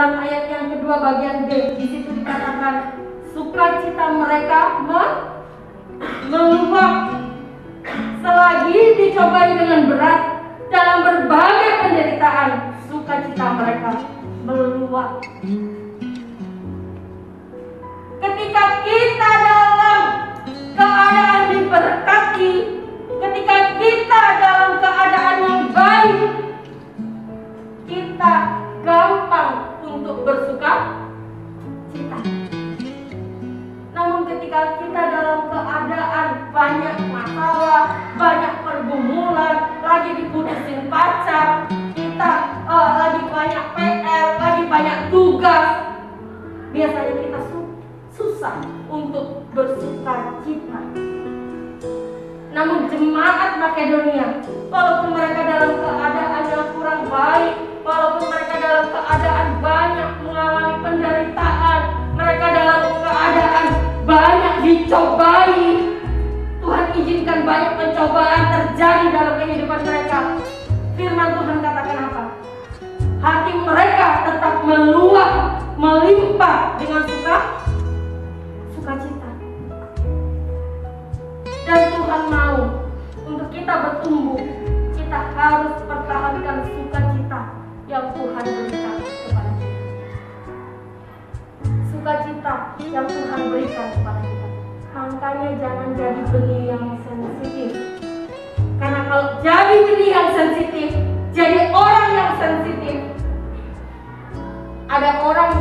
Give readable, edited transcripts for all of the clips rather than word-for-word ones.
dalam ayat yang kedua bagian B, di situ dikatakan sukacita mereka meluap selagi dicobai dengan berat dalam berbagai penderitaan. Sukacita mereka meluap. Ketika kita dalam keadaan diberkati, ketika kita dalam keadaan yang baik, kita gampang untuk bersuka cita. Namun ketika kita dalam keadaan banyak masalah, banyak pergumulan, lagi diputusin pacar, kita lagi banyak PR, lagi banyak tugas, biasanya kita susah untuk bersuka cita. Namun jemaat Makedonia, walaupun mereka dalam keadaan yang kurang baik, walaupun mereka dalam keadaan banyak mengalami penderitaan, mereka dalam keadaan banyak dicobai, Tuhan izinkan banyak pencobaan terjadi dalam kehidupan mereka. Firman Tuhan katakan apa? Hati mereka tetap meluap, melimpah dengan sukacita. Dan Tuhan mau untuk kita bertumbuh, kita harus pertahankan sukacita yang Tuhan berikan kepada kita. Sukacita yang Tuhan berikan kepada kita. Makanya jangan jadi benih yang sensitif. Karena kalau jadi benih yang sensitif, jadi orang yang sensitif, ada orang,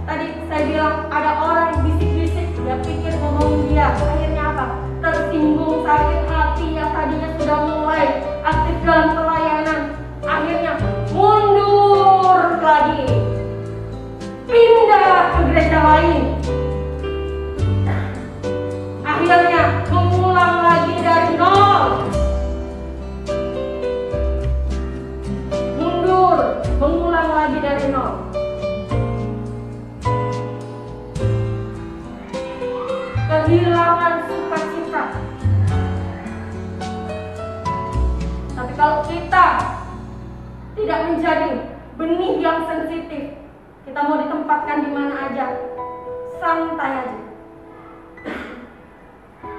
tadi saya bilang ada orang yang bisik-bisik, dia pikir ngomongin dia, akhirnya apa? Tersinggung, sakit hati yang tadinya sudah mulai aktif dalam pelayanan, akhirnya mundur lagi, pindah ke gereja lain, akhirnya mengulang lagi dari nol, mundur, mengulang lagi dari nol. Kehilangan sukacita. Tapi kalau kita tidak menjadi benih yang sensitif, kita mau ditempatkan di mana aja, santai aja,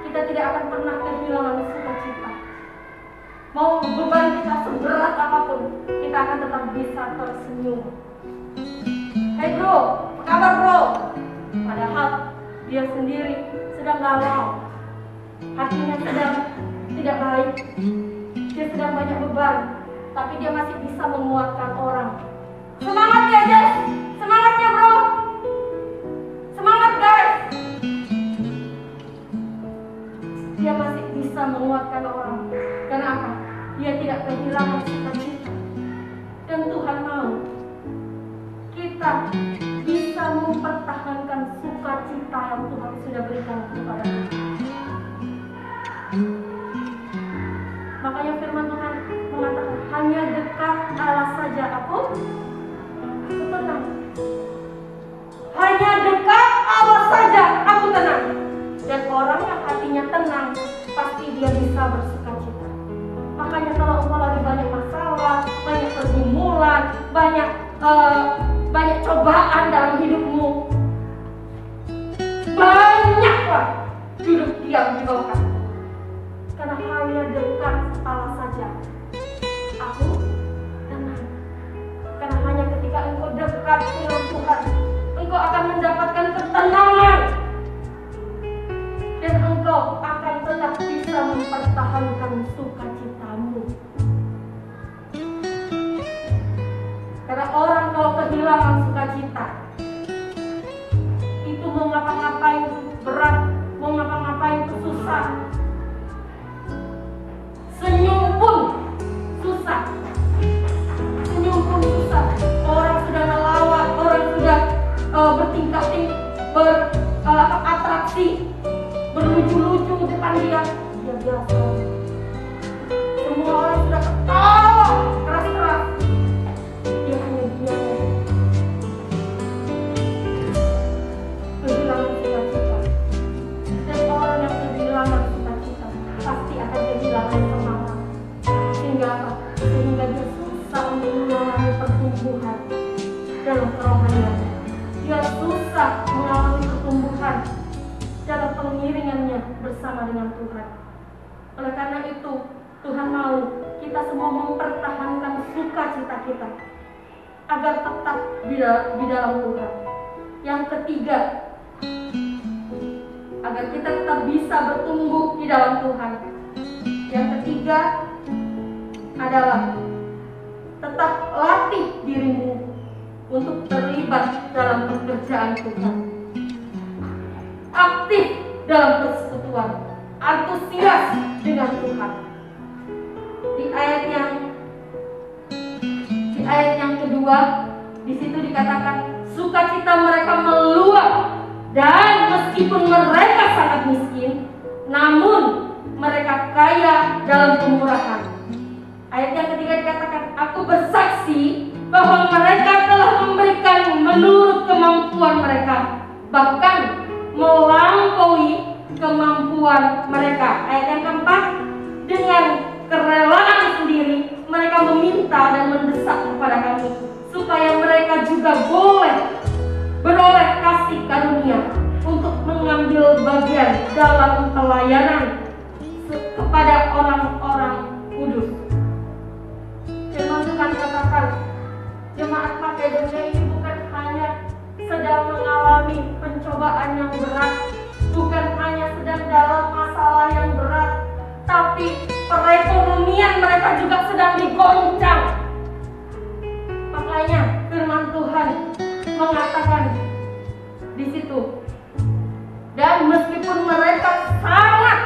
kita tidak akan pernah kehilangan sukacita. Mau beban kita seberat apapun, kita akan tetap bisa tersenyum. Hey bro, apa kabar bro? Padahal dia sendiri sedang galau, hatinya sedang tidak baik, dia sedang banyak beban, tapi dia masih bisa menguatkan orang. Semangat ya Jess, semangat ya bro, semangat guys. Dia masih bisa menguatkan orang. Karena apa? Dia tidak kehilangan sukacita. Dan Tuhan mau kita bisa mempertahankan sukacita yang Tuhan sudah berikan kepada kita. Makanya firman Tuhan mengatakan, hanya dekat Allah saja aku tenang. Hanya dekat Allah saja aku tenang. Dan orang yang hatinya tenang, pasti dia bisa bersukacita. Makanya kalau engkau lagi banyak masalah, banyak pergumulan, banyak cobaan dalam hidupmu, banyaklah duduk diam di bawah kaki. Karena hanya dekat Allah saja aku tenang. Karena hanya ketika engkau dekat dengan Tuhan, engkau akan mendapatkan ketenangan. Dan engkau akan tetap bisa mempertahankan sukacitamu. Karena orang kalau kehilangan sukacita, itu mau ngapa-ngapain berat, mau ngapa-ngapain itu susah. Senyum pun susah. Senyum pun susah. Orang sudah ngelawak, orang sudah bertingkah-tingkah, beratraksi, berlucu-lucu di depan dia, dia biasa. Semua orang sudah ketawa keras-keras, dia hanya diam. Kehilangan sukacita. Dan orang yang kehilangan sukacita pasti akan kehilangan semangat. Sehingga apa? Sehingga dia susah untuk mengalami pertumbuhan. dalam kerohaniannya. Dia susah mengalami pertumbuhan dalam pengiringannya bersama dengan Tuhan. Oleh karena itu, Tuhan mau kita semua mempertahankan sukacita kita agar tetap di dalam Tuhan. Yang ketiga, agar kita tetap bisa bertumbuh di dalam Tuhan. Yang ketiga adalah tetap latih dirimu untuk terlibat dalam pekerjaan Tuhan. Aktif dalam persekutuan, antusias dengan Tuhan. Di ayat yang kedua, di situ dikatakan sukacita mereka meluap, dan meskipun mereka sangat miskin, namun mereka kaya dalam kemurahan. Ayat yang ketiga dikatakan, aku bersaksi bahwa mereka telah memberikan menurut kemampuan mereka, bahkan melampaui kemampuan mereka. Ayat yang keempat, dengan kerelaan sendiri mereka meminta dan mendesak kepada kami supaya mereka juga boleh beroleh kasih karunia untuk mengambil bagian dalam pelayanan kepada orang-orang kudus. Firman Tuhan katakan, jemaat Makedonia ini bukan hanya sedang mengalami pencobaan yang berat, bukan hanya sedang dalam masalah yang berat, tapi perekonomian mereka juga sedang digoncang. Makanya firman Tuhan mengatakan di situ, dan meskipun mereka sangat,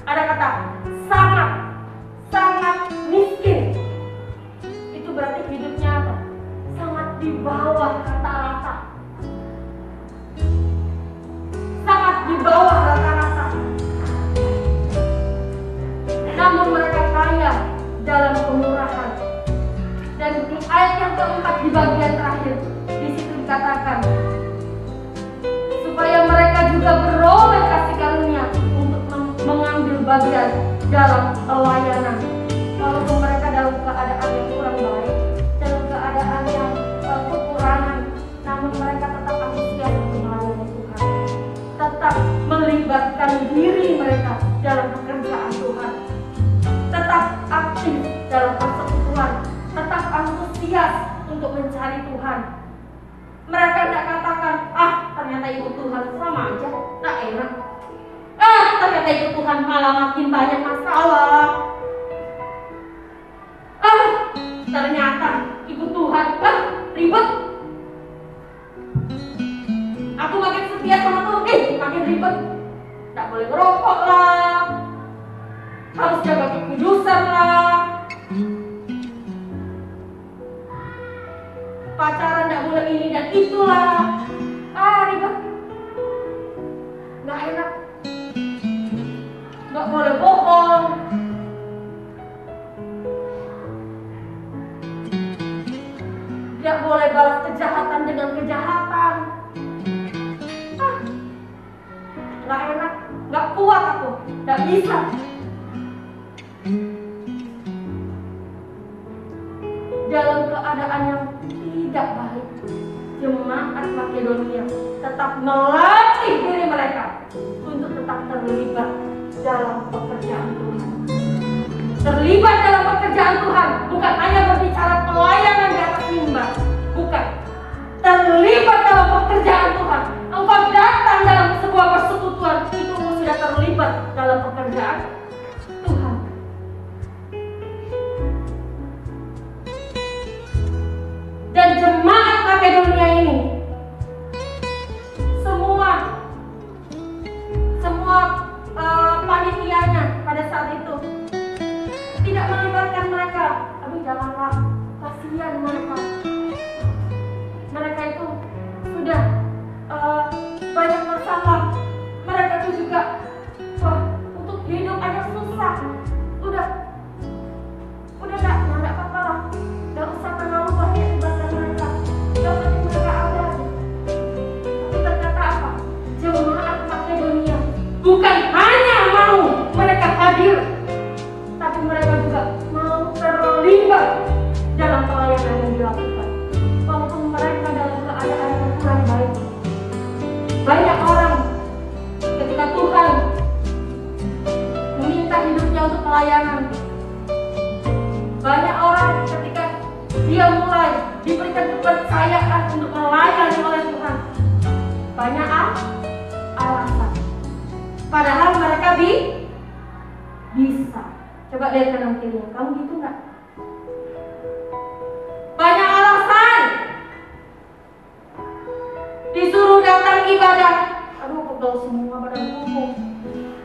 ada kata sangat miskin, itu berarti hidupnya apa? Sangat di bawah rata-rata, sangat di bawah rata-rata. Namun mereka kaya dalam kemurahan. Dan di ayat yang keempat di bagian terakhir, di situ dikatakan supaya mereka juga beroleh kasih karunia untuk mengambil bagian dalam pelayanan. Walaupun mereka dalam keadaan yang kurang baik, dalam keadaan yang kekurangan, namun mereka tetap antusias untuk melayani Tuhan, tetap melibatkan diri mereka dalam pekerjaan Tuhan, tetap aktif dalam persekutuan, tetap antusias untuk mencari Tuhan. Mereka tidak katakan, ternyata ikut Tuhan sama aja, tak enak. Ternyata ikut Tuhan malah makin banyak masalah. Ternyata ikut Tuhan, ribet. Aku makin setia sama Tuhan, makin ribet. Tak boleh ngerokok lah, harus jaga kekudusan lah, pacaran tidak boleh ini dan itulah. Ribet, nggak enak, nggak boleh bohong, nggak boleh balas kejahatan dengan kejahatan. Nggak enak, nggak kuat aku, nggak bisa. Dalam keadaan yang tidak baik, jemaat Makedonia tetap melatih diri mereka untuk tetap terlibat dalam pekerjaan Tuhan. Terlibat dalam pekerjaan Tuhan bukan hanya berbicara pelayanan di atas mimbar, bukan. Terlibat dalam pekerjaan Tuhan. Engkau datang dalam sebuah persekutuan, itu sudah terlibat dalam pekerjaan Tuhan. Dan jemaat Makedonia ini semua panitianya pada saat itu tidak melibatkan mereka. Tapi janganlah, kasihan mereka. Mereka itu sudah banyak masalah. Mereka itu juga untuk hidup aja susah. Udah nggak apa-apa lah. Nggak usah terlalu banyak libatkan mereka. Yang penting mereka ada. Tapi ternyata apa? Jemaat Makedonia bukan hanya mau mereka hadir, tapi mereka juga mau terlibat dalam pelayanan yang dilakukan. pelayanan. Banyak orang ketika dia mulai diberikan kepercayaan untuk melayani oleh Tuhan, banyak alasan. Padahal mereka bisa. Coba lihat kanan kirinya, kamu gitu nggak? Banyak alasan. Disuruh datang ibadah, aduh pegel semua badanku.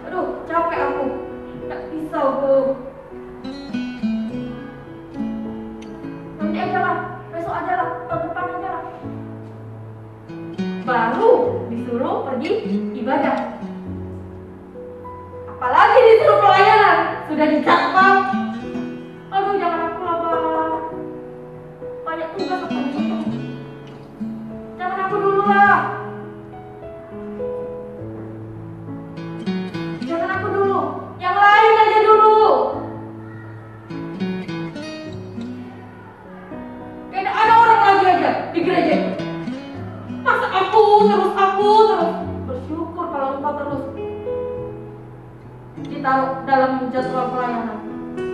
Aduh capek aku, nggak bisa aku. Nanti aja lah, besok aja lah, tahun depan aja lah. Baru disuruh pergi ibadah. Apalagi disuruh pelayanan, sudah dijadwal. Aduh jangan aku lah Bang, banyak tugas apa gitu. Jangan aku dulu lah. Jangan aku dulu, yang lain aja dulu. Kayak ada orang lagi aja di gereja. Masa aku terus. Bersyukur kalau engkau terus ditaruh dalam jadwal pelayanan.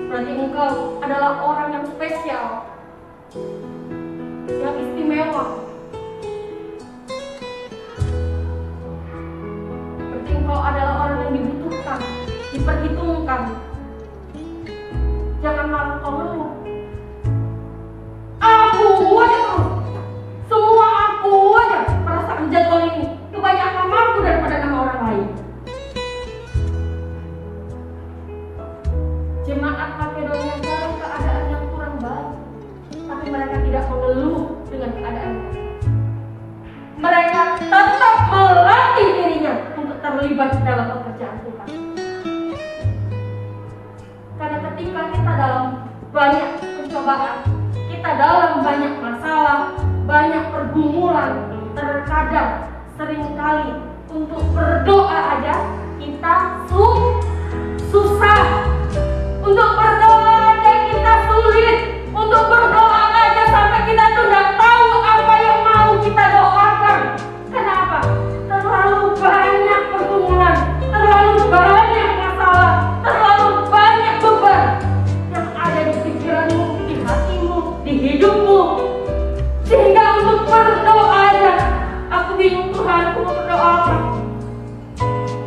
Berarti engkau adalah orang yang spesial, yang istimewa. Berarti engkau adalah orang yang dibutuhkan, diperhitungkan. Jangan malah kau ngeluh. Aku aja terus, semua aku aja. Perasaan jadwal ini kebanyakan namaku daripada nama orang lain. Jemaat Makedonia dalam keadaan yang kurang baik, tapi mereka tidak mengeluh dengan keadaan. Mereka tetap melatih dirinya untuk terlibat dalam pekerjaan Tuhan. Karena ketika kita dalam banyak pencobaan, kita dalam banyak masalah, banyak pergumulan, terkadang seringkali untuk berdoa aja kita susah. Untuk berdoa aja kita sulit. Untuk berdoa aja sampai kita tuh nggak tahu apa yang mau kita doakan. Kenapa? Terlalu banyak pergumulan, terlalu banyak masalah, terlalu banyak beban yang ada di pikiranmu, di hatimu, di hidupmu. Sehingga untuk berdoa aja aku bingung, Tuhan aku mau berdoa apa.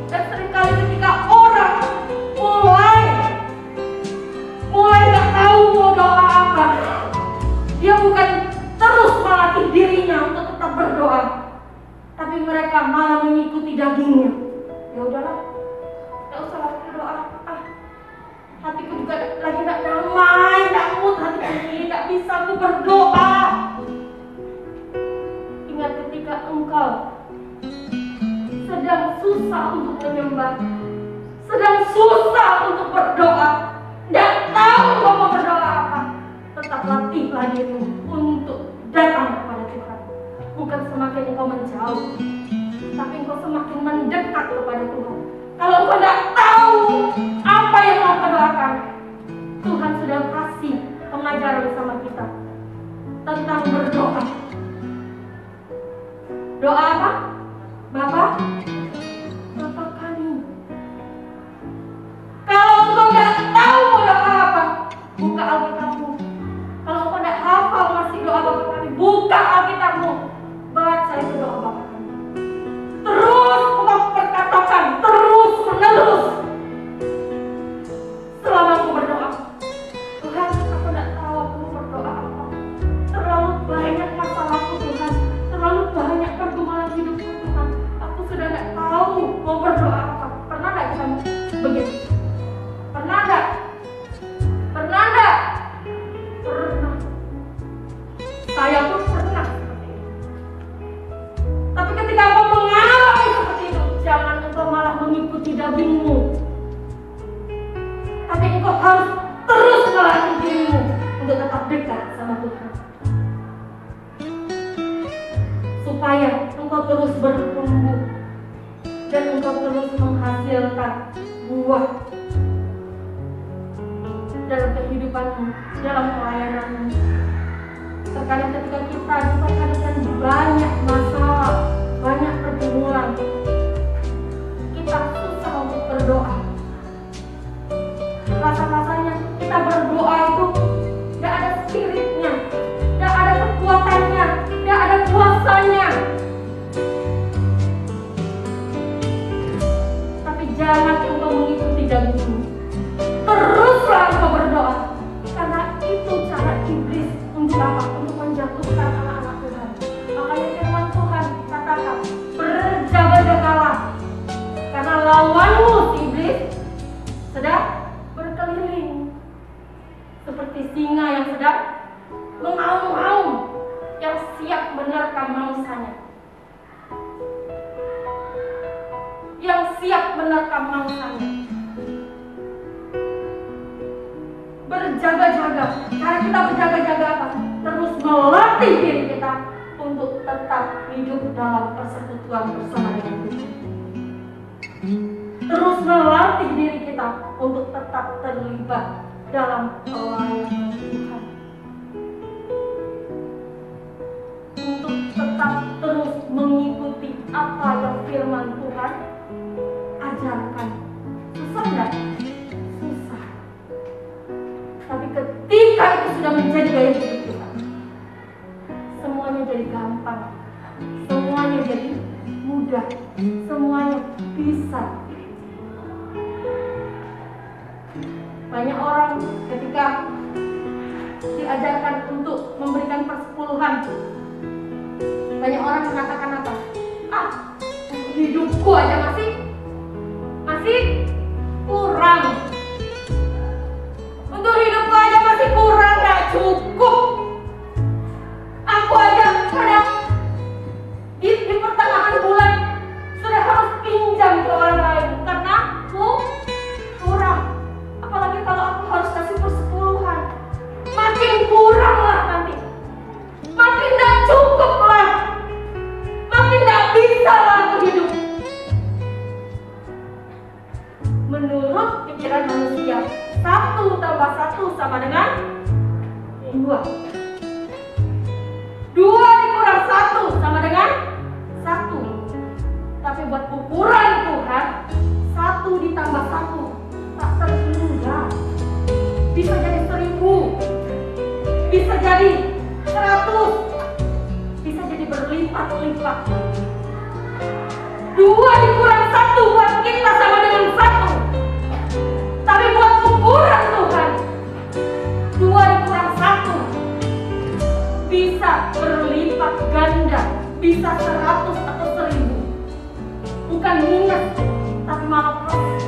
Dan seringkali ketika orang mulai gak tahu mau doa apa, dia bukan terus melatih dirinya untuk tetap berdoa, tapi mereka malah mengikuti dagingnya. Ya udahlah, gak usah lagi berdoa. Hatiku juga lagi gak damai, gak mood hati ini, gak bisa aku berdoa. Ingat ketika engkau sedang susah untuk menyembah, sedang susah untuk berdoa, nggak tahu mau berdoa apa, tetap latihlah dirimu untuk datang kepada Tuhan. Bukan semakin engkau menjauh, tapi engkau semakin mendekat kepada Tuhan. Kalau engkau nggak tahu apa yang mau kau doakan, Tuhan sudah kasih pengajaran sama kita tentang berdoa. Doa apa? Bapa kami. Kalau engkau nggak tahu mau doa apa, buka Alkitabmu. Kalau engkau nggak hafal masih doa Bapa kami, buka Alkitabmu, baca itu doa Bapa kami. Terus engkau perkatakan, terus menerus. Selama aku berdoa, Tuhan aku nggak tahu aku mau berdoa apa. Terlalu banyak masalahku Tuhan, terlalu banyak pergumulan hidupku Tuhan. Aku sudah nggak tahu mau berdoa apa. Pernah nggak kamu begitu? Pernah nggak? Pernah. Saya pun pernah seperti itu. Tapi ketika engkau mengalami seperti itu, jangan engkau malah mengikuti dagingmu. Tapi engkau harus terus melatih dirimu untuk tetap dekat sama Tuhan. Supaya engkau terus bertumbuh dan engkau terus menghasilkan buah dalam kehidupanmu, dalam pelayananmu. Terkadang ketika kita diperhadapkan banyak masalah, banyak pergumulan, kita susah untuk berdoa. rasa-rasanya kita berdoa itu gak ada spiritnya, gak ada kekuatannya, gak ada kuasanya. Tapi jangan engkau mengikuti dagingmu. Teruslah engkau berdoa, karena itu cara iblis untuk apa? Untuk menjatuhkan anak-anak Tuhan. Makanya firman Tuhan katakan, berjaga-jagalah, karena lawanmu iblis sedang berkeliling seperti singa yang sedang mengaum-ngaum, yang siap menerkam mangsanya, yang siap menerkam mangsanya. Berjaga-jaga. Cara kita berjaga-jaga apa? Terus melatih diri kita untuk tetap hidup dalam persekutuan bersama dengan Tuhan. Terus melatih diri kita untuk tetap terlibat dalam pelayanan Tuhan. Untuk tetap terus mengikuti apa yang firman Tuhan ajarkan. Susah enggak? Susah. Tapi ketika itu sudah menjadi gaya hidup kita, semuanya jadi gampang, semuanya jadi mudah, semuanya bisa. Banyak orang ketika diajarkan untuk memberikan persepuluhan, banyak orang mengatakan apa? Hidupku aja masih kurang. Untuk hidupku aja masih kurang, gak cukup. Aku aja kadang di pertengahan bulan sudah harus pinjam ke orang lain karena aku kurang. Apalagi kalau aku harus kasih persepuluhan, makin kurang lah nanti, makin gak cukup lah, makin gak bisa lah aku hidup. Menurut pikiran manusia, 1 tambah 1 sama dengan 2. 2 dikurang 1 sama dengan 1. Tapi buat ukuran Tuhan, 1 ditambah 1 tak terhingga. Bisa jadi 1000, bisa jadi 100, bisa jadi berlipat-lipat. 2 dikurang 1 buat kita sama dengan 1. Tapi buat ukuran Tuhan, 2 dikurang 1 bisa berlipat ganda, bisa 100 atau 1000. Bukan minus, tapi malah plus.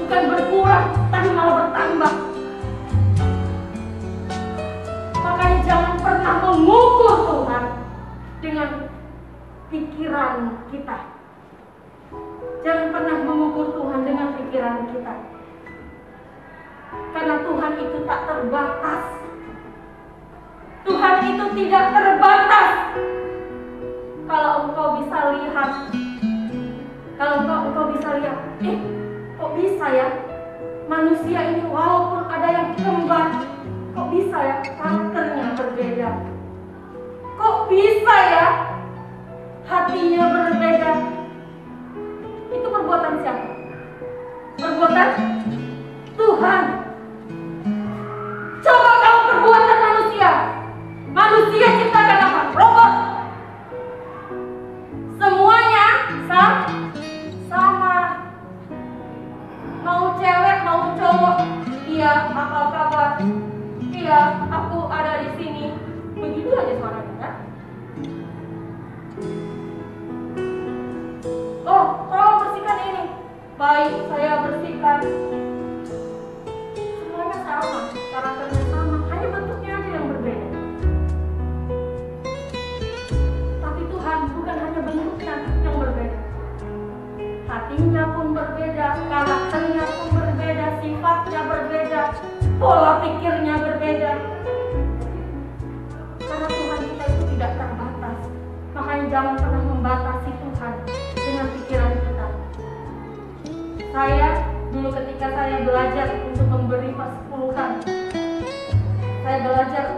Bukan berkurang, tapi malah bertambah. Makanya jangan pernah mengukur Tuhan dengan pikiran kita. Jangan pernah mengukur Tuhan dengan pikiran kita. Karena Tuhan itu tak terbatas. Tuhan itu tidak terbatas. Kalau engkau bisa lihat, kok bisa ya manusia ini walaupun ada yang kembar, kok bisa ya karakternya berbeda, kok bisa ya hatinya berbeda. Itu perbuatan siapa? Perbuatan Tuhan. Coba kamu perbuatan manusia. Manusia ciptakan apa? Robot. Semuanya sama. Mau cewek, mau cowok. Iya, apa kabar? Iya, aku ada di sini. Begitu aja suaranya, kan? Oh, tolong bersihkan ini. Baik, saya bersihkan. Semuanya sama, karakternya sama, hanya bentuknya aja yang berbeda. Tapi Tuhan bukan hanya bentuknya yang berbeda, hatinya pun berbeda, karakternya pun berbeda, sifatnya berbeda, pola pikirnya berbeda. Karena Tuhan kita itu tidak terbatas. Makanya jangan pernah membatasi Tuhan dengan pikiran kita. Saya dulu ketika saya belajar untuk memberi persepuluhan, saya belajar